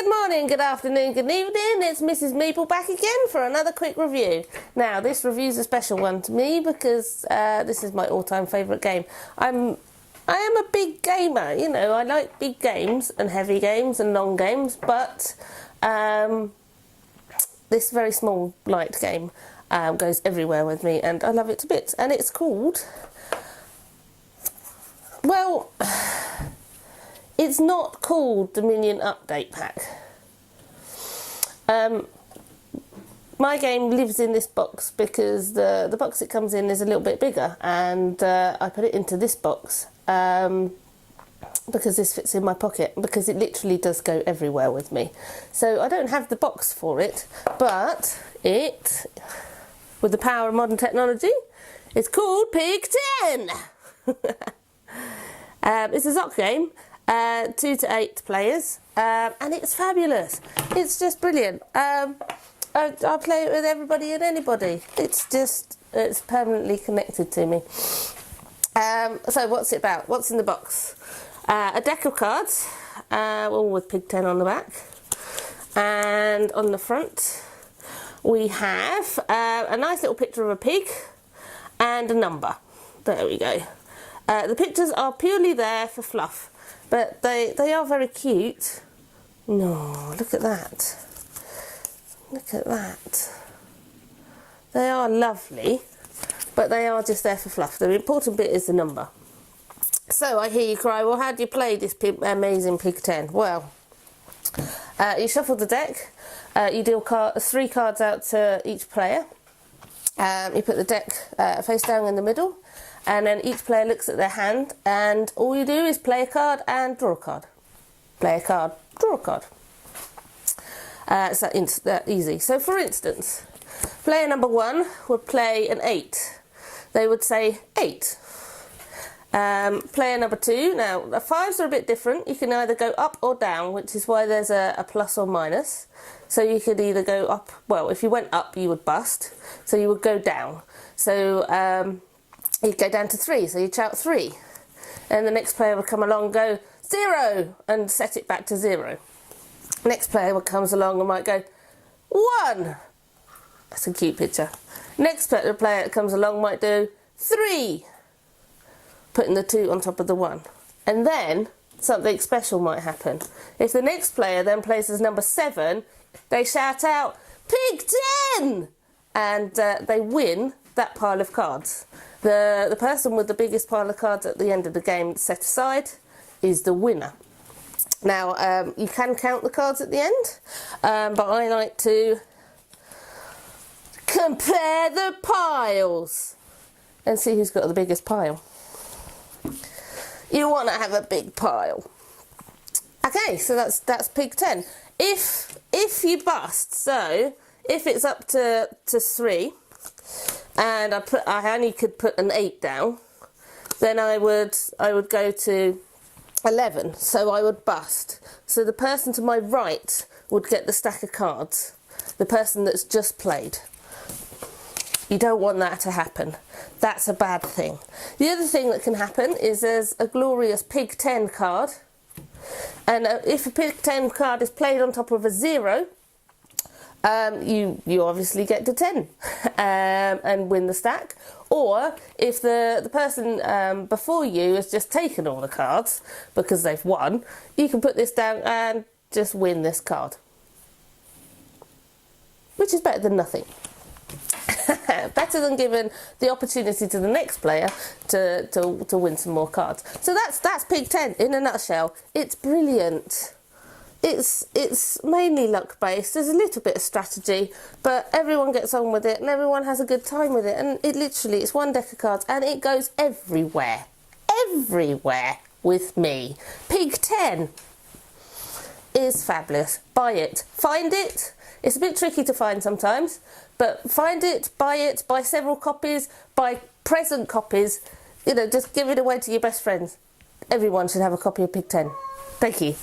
Good morning, good afternoon, good evening. It's Mrs. Meeple back again for another quick review. Now, this review is a special one to me because this is my all-time favourite game. I am a big gamer, you know. I like big games and heavy games and long games, but this very small, light game goes everywhere with me, and I love it to bits. And it's called, well, it's not called Dominion Update Pack. My game lives in this box because the box it comes in is a little bit bigger, and I put it into this box because this fits in my pocket, because it literally does go everywhere with me. So I don't have the box for it, but it, with the power of modern technology, it's called Pig 10. It's a zoch game. 2 to 8 players, and it's fabulous. It's just brilliant. I play it with everybody and anybody. It's permanently connected to me. So what's it about? What's in the box? A deck of cards, all with Pig 10 on the back, and on the front we have a nice little picture of a pig and a number. There we go. The pictures are purely there for fluff, but they are very cute. No, look at that. Look at that. They are lovely, but they are just there for fluff. The important bit is the number. So I hear you cry, well, how do you play this amazing Pig 10? Well, you shuffle the deck, you deal 3 cards out to each player. You put the deck face down in the middle, and then each player looks at their hand, and all you do is play a card and draw a card. Play a card, draw a card. It's that easy. So for instance, player number 1 would play an 8. They would say 8. Player number 2, now the 5s are a bit different. You can either go up or down, which is why there's a plus or minus. So you could either go up, well, if you went up you would bust, so you would go down. So you'd go down to 3, so you'd shout 3. And the next player would come along and go 0 and set it back to 0. Next player comes along and might go 1. That's a cute picture. Next player that comes along might do 3, putting the 2 on top of the 1. And then something special might happen. If the next player then plays as number 7, they shout out Pig 10, and they win that pile of cards. The person with the biggest pile of cards at the end of the game set aside is the winner. Now, you can count the cards at the end, but I like to compare the piles and see who's got the biggest pile. You want to have a big pile. Okay, so that's Pig 10. If you bust, so if it's up to 3, and I only could put an 8 down, then I would go to 11, so I would bust. So the person to my right would get the stack of cards, the person that's just played. You don't want that to happen. That's a bad thing. The other thing that can happen is there's a glorious Pig 10 card, and if a Pig 10 card is played on top of a 0, you obviously get to 10 and win the stack. Or if the person before you has just taken all the cards because they've won, you can put this down and just win this card, which is better than nothing. Better than giving the opportunity to the next player to win some more cards. So that's Pig 10 in a nutshell. It's brilliant. It's mainly luck based. There's a little bit of strategy, but everyone gets on with it and everyone has a good time with it. And it's one deck of cards and it goes everywhere with me. Pig 10 is fabulous. Buy it. Find it. It's a bit tricky to find sometimes, but find it, buy several copies, buy present copies. You know, just give it away to your best friends. Everyone should have a copy of Pig 10. Thank you.